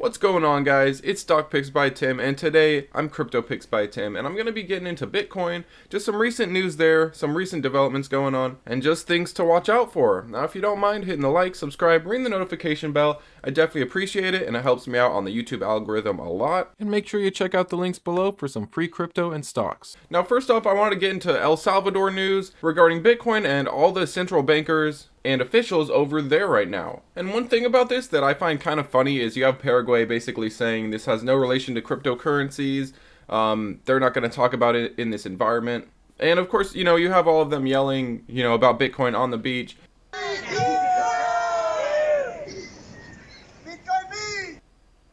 What's going on, guys? It's Stock Picks by Tim, and today I'm Crypto Picks by Tim, and I'm going to be getting into Bitcoin, just some recent news there, some recent developments going on, and just things to watch out for. Now, if you don't mind hitting the like, subscribe, ring the notification bell, I definitely appreciate it, and it helps me out on the YouTube algorithm a lot. And make sure you check out the links below for some free crypto and stocks. Now, first off, I want to get into El Salvador news regarding Bitcoin and all the central bankers and officials over there right now. And one thing about this that I find kind of funny is you have Paraguay basically saying this has no relation to cryptocurrencies. They're not going to talk about it in this environment. And of course, you have all of them yelling, about Bitcoin on the beach.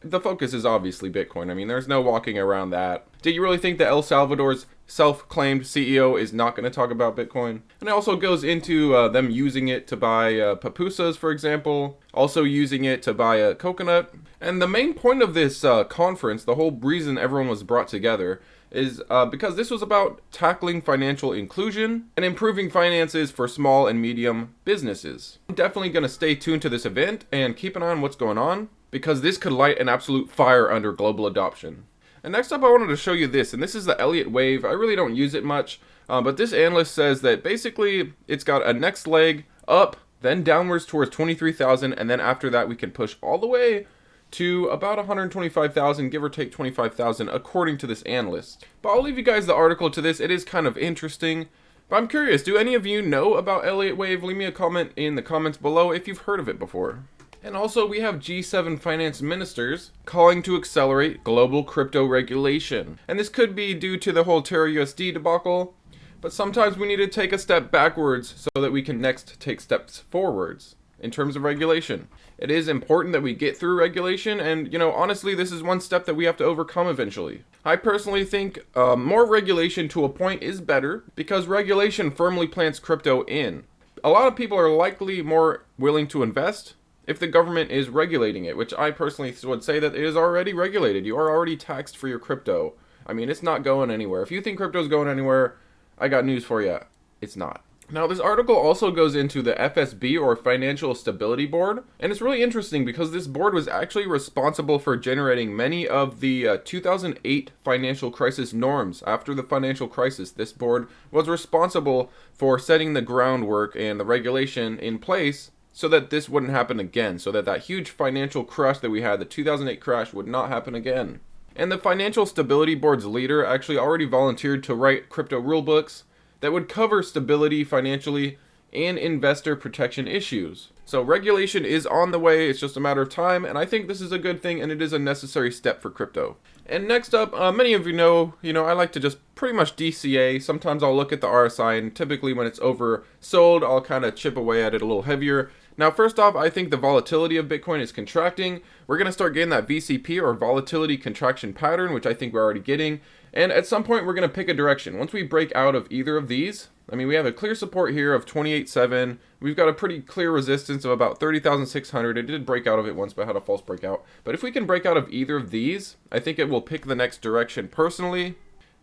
The focus is obviously Bitcoin. I mean, there's no walking around that. Do you really think that El Salvador's self-claimed CEO is not going to talk about Bitcoin? And it also goes into them using it to buy pupusas, for example. Also using it to buy a coconut. And the main point of this conference, the whole reason everyone was brought together, is because this was about tackling financial inclusion and improving finances for small and medium businesses. I'm definitely going to stay tuned to this event and keep an eye on what's going on, because this could light an absolute fire under global adoption. And next up, I wanted to show you this, and this is the Elliott wave. I really don't use it much, but this analyst says that basically it's got a next leg up, then downwards towards 23,000, and then after that we can push all the way to about 125,000, give or take 25,000, according to this analyst. But I'll leave you guys the article to this. It is kind of interesting. But I'm curious, do any of you know about Elliott wave? Leave me a comment in the comments below if you've heard of it before. And also, we have G7 finance ministers calling to accelerate global crypto regulation. And this could be due to the whole Terra USD debacle, but sometimes we need to take a step backwards so that we can next take steps forwards in terms of regulation. It is important that we get through regulation, and honestly, this is one step that we have to overcome eventually. I personally think more regulation to a point is better, because regulation firmly plants crypto in. A lot of people are likely more willing to invest if the government is regulating it, which I personally would say that it is already regulated. You are already taxed for your crypto. I mean, it's not going anywhere. If you think crypto is going anywhere, I got news for you. It's not. Now, this article also goes into the FSB, or Financial Stability Board, and it's really interesting because this board was actually responsible for generating many of the 2008 financial crisis norms. After the financial crisis, this board was responsible for setting the groundwork and the regulation in place so that this wouldn't happen again, so that huge financial crash that we had, the 2008 crash, would not happen again. And the Financial Stability Board's leader actually already volunteered to write crypto rulebooks that would cover stability financially and investor protection issues. So regulation is on the way, it's just a matter of time, and I think this is a good thing, and it is a necessary step for crypto. And next up, many of you know, I like to just pretty much DCA. Sometimes I'll look at the RSI, and typically when it's oversold, I'll kind of chip away at it a little heavier. Now, first off, I think the volatility of Bitcoin is contracting. We're going to start getting that VCP, or volatility contraction pattern, which I think we're already getting. And at some point, we're going to pick a direction. Once we break out of either of these, I mean, we have a clear support here of 28.7. We've got a pretty clear resistance of about 30,600. It did break out of it once, but had a false breakout. But if we can break out of either of these, I think it will pick the next direction personally.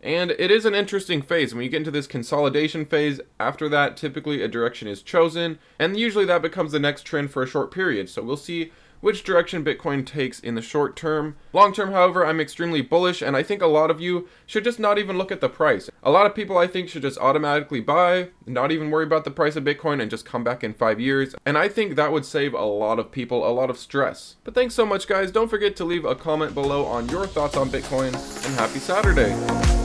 And it is an interesting phase. When you get into this consolidation phase, after that, typically a direction is chosen, and usually that becomes the next trend for a short period. So we'll see which direction Bitcoin takes in the short term. Long term, however, I'm extremely bullish, and I think a lot of you should just not even look at the price. A lot of people, I think, should just automatically buy, not even worry about the price of Bitcoin, and just come back in 5 years. And I think that would save a lot of people a lot of stress. But thanks so much, guys. Don't forget to leave a comment below on your thoughts on Bitcoin, and happy Saturday.